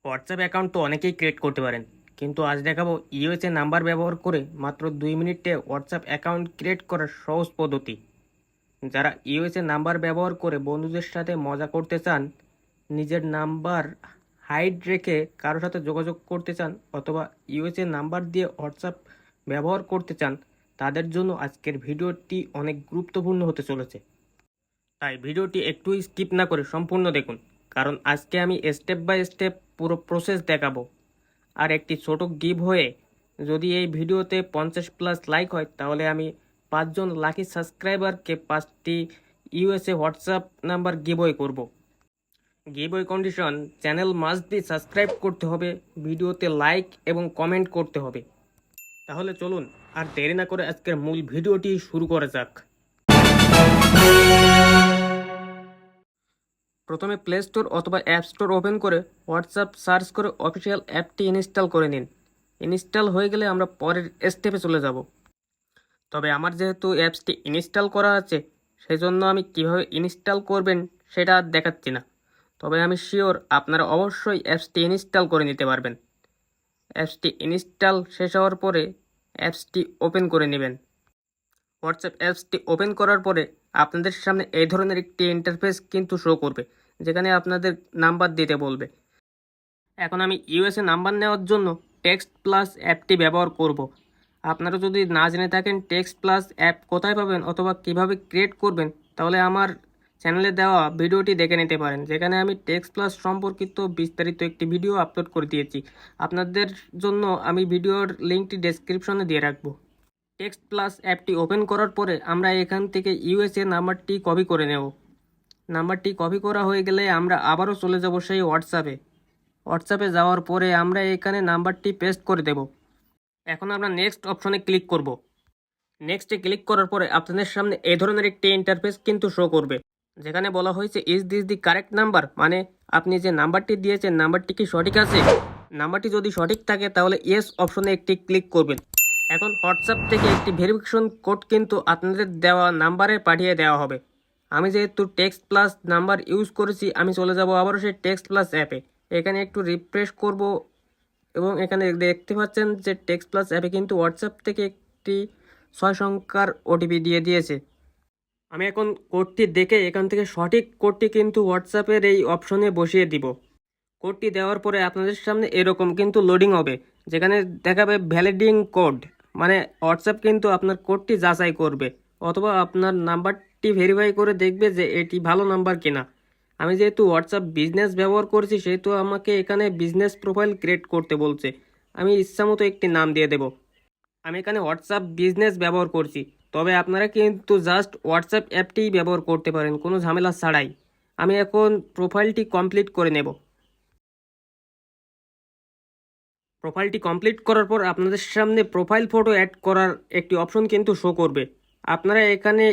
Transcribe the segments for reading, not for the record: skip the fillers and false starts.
WhatsApp account তো অনেকেই create করতে পারেন, কিন্তু আজ দেখাবো ইউএসএ নাম্বার ব্যবহার করে মাত্র 2 মিনিটে হোয়াটসঅ্যাপ অ্যাকাউন্ট ক্রিয়েট করার সহজ পদ্ধতি। যারা ইউএসএ নাম্বার ব্যবহার করে বন্ধুদের সাথে মজা করতে চান, নিজের নাম্বার হাইড রেখে কারোর সাথে যোগাযোগ করতে চান, অথবা ইউএসএ নাম্বার দিয়ে হোয়াটসঅ্যাপ ব্যবহার করতে চান, তাদের জন্য আজকের ভিডিওটি অনেক গুরুত্বপূর্ণ হতে চলেছে। তাই ভিডিওটি একটু স্কিপ না করে সম্পূর্ণ দেখুন, কারণ আজকে আমি স্টেপ বাই স্টেপ পুরো প্রসেস দেখাবো। আর একটি ছোট গিভ হয়ে, যদি এই ভিডিওতে 50+ লাইক হয়, তাহলে আমি 5জন লাকি সাবস্ক্রাইবারকে 5টি ইউএসএ হোয়াটসঅ্যাপ নাম্বার গিভওয়ে করব। Giveaway condition: channel must be subscribe করতে হবে, ভিডিওতে লাইক এবং কমেন্ট করতে হবে। তাহলে চলুন আর দেরি না করে আজকের মূল ভিডিওটি শুরু করা যাক। প্রথমে প্লে স্টোর অথবা অ্যাপ স্টোর ওপেন করে হোয়াটসঅ্যাপ সার্চ করে অফিসিয়াল অ্যাপটি ইনস্টল করে নিন। ইনস্টল হয়ে গেলে আমরা পরের স্টেপে চলে যাব। তবে আমার যেহেতু অ্যাপসটি ইনস্টল করা আছে, সেজন্য আমি কিভাবে ইনস্টল করবেন সেটা আর দেখাচ্ছি না। তবে আমি শিওর আপনারা অবশ্যই অ্যাপসটি ইনস্টল করে নিতে পারবেন। অ্যাপসটি ইনস্টল শেষ হওয়ার পরে অ্যাপসটি ওপেন করে নেবেন। হোয়াটসঅ্যাপ অ্যাপসটি ওপেন করার পরে আপনাদের সামনে এই ধরনের একটি ইন্টারফেস কিন্তু শো করবে, যেখানে আপনাদের নাম্বার দিতে বলবে। এখন আমি ইউএসএ নাম্বার নেওয়ার জন্য টেক্সট প্লাস অ্যাপটি ব্যবহার করব। আপনারা যদি না জেনে থাকেন টেক্সট প্লাস অ্যাপ কোথায় পাবেন অথবা কিভাবে ক্রিয়েট করবেন, তাহলে আমার চ্যানেলে দেওয়া ভিডিওটি দেখে নিতে পারেন, যেখানে আমি টেক্সট প্লাস সম্পর্কিত বিস্তারিত একটি ভিডিও আপলোড করে দিয়েছি। আপনাদের জন্য আমি ভিডিওর লিঙ্কটি ডেসক্রিপশনে দিয়ে রাখবো। টেক্সট প্লাস অ্যাপটি ওপেন করার পরে আমরা এখান থেকে ইউএসএ নাম্বারটি কপি করে নেব। নাম্বারটি কপি করা হয়ে গেলে আমরা আবারও চলে যাব সেই হোয়াটসঅ্যাপে যাওয়ার পরে আমরা এখানে নাম্বারটি পেস্ট করে দেব। এখন আমরা নেক্সট অপশনে ক্লিক করব। নেক্সটে ক্লিক করার পরে আপনাদের সামনে এই ধরনের একটি ইন্টারফেস কিন্তু শো করবে, যেখানে বলা হয়েছে is this the correct number, মানে আপনি যে নাম্বারটি দিয়েছেন নাম্বারটি কি সঠিক আছে। নাম্বারটি যদি সঠিক থাকে তাহলে ইয়েস অপশনে একটি ক্লিক করবেন। এখন হোয়াটসঅ্যাপ থেকে একটি ভেরিফিকেশন কোড কিন্তু আপনাদের দেওয়া নাম্বারে পাঠিয়ে দেওয়া হবে। আমি যেহেতু টেক্সট প্লাস নাম্বার ইউজ করেছি, আমি চলে যাব আবারও সেই টেক্সট প্লাস অ্যাপে। এখানে একটু রিফ্রেশ করব এবং এখানে দেখতে পাচ্ছেন যে টেক্সট প্লাস অ্যাপে কিন্তু হোয়াটসঅ্যাপ থেকে একটি 6 সংখ্যার ওটিপি দিয়ে দিয়েছে। আমি এখন কোডটি দেখে এখান থেকে সঠিক কোডটি কিন্তু হোয়াটসঅ্যাপের এই অপশনে বসিয়ে দিব। কোডটি দেওয়ার পরে আপনাদের সামনে এরকম কিন্তু লোডিং হবে, যেখানে দেখাবে ভ্যালিডিং কোড, মানে হোয়াটসঅ্যাপ কিন্তু আপনার কোডটি যাচাই করবে অথবা আপনার নাম্বারটি ভেরিফাই করে দেখবে যে এটি ভালো নাম্বার কিনা। আমি যেহেতু হোয়াটসঅ্যাপ বিজনেস ব্যবহার করেছি, সেহেতু আমাকে এখানে বিজনেস প্রোফাইল ক্রিয়েট করতে বলছে। আমি ইচ্ছামতো একটি নাম দিয়ে দেব। আমি এখানে হোয়াটসঅ্যাপ বিজনেস ব্যবহার করছি, তবে আপনারা কিন্তু জাস্ট হোয়াটসঅ্যাপ অ্যাপটিই ব্যবহার করতে পারেন কোনো ঝামেলা ছাড়াই। আমি এখন প্রোফাইলটি কমপ্লিট করে নেব। প্রোফাইলটি কমপ্লিট করার পর আপনাদের সামনে প্রোফাইল ফটো অ্যাড করার একটি অপশন কিন্তু শো করবে। আপনারা এখানে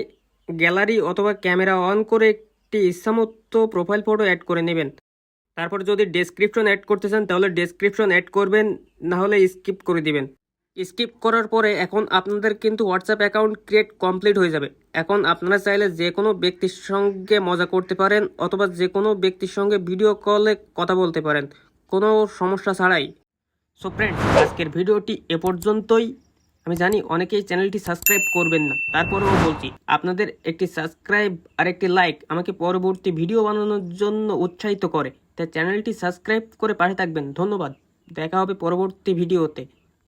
গ্যালারি অথবা ক্যামেরা অন করে একটি ইচ্ছামতো প্রোফাইল ফটো অ্যাড করে নেবেন। তারপর যদি ডেসক্রিপশন অ্যাড করতে চান তাহলে ডেসক্রিপশন অ্যাড করবেন, না হলে স্কিপ করে দিবেন। স্কিপ করার পরে এখন আপনাদের কিন্তু হোয়াটসঅ্যাপ অ্যাকাউন্ট ক্রিয়েট কমপ্লিট হয়ে যাবে। এখন আপনারা চাইলে যে কোনো ব্যক্তির সঙ্গে মজা করতে পারেন অথবা যে কোনো ব্যক্তির সঙ্গে ভিডিও কলে কথা বলতে পারেন, কোনো সমস্যা ছাড়াই। সো ফ্রেন্ডস, আজকের ভিডিওটি এ পর্যন্তই। আমি জানি অনেকেই চ্যানেলটি সাবস্ক্রাইব করবেন না, তারপরেও বলছি আপনাদের একটি সাবস্ক্রাইব আর একটি লাইক আমাকে পরবর্তী ভিডিও বানানোর জন্য উৎসাহিত করে। তাই চ্যানেলটি সাবস্ক্রাইব করে পাশে থাকবেন। ধন্যবাদ, দেখা হবে পরবর্তী ভিডিওতে।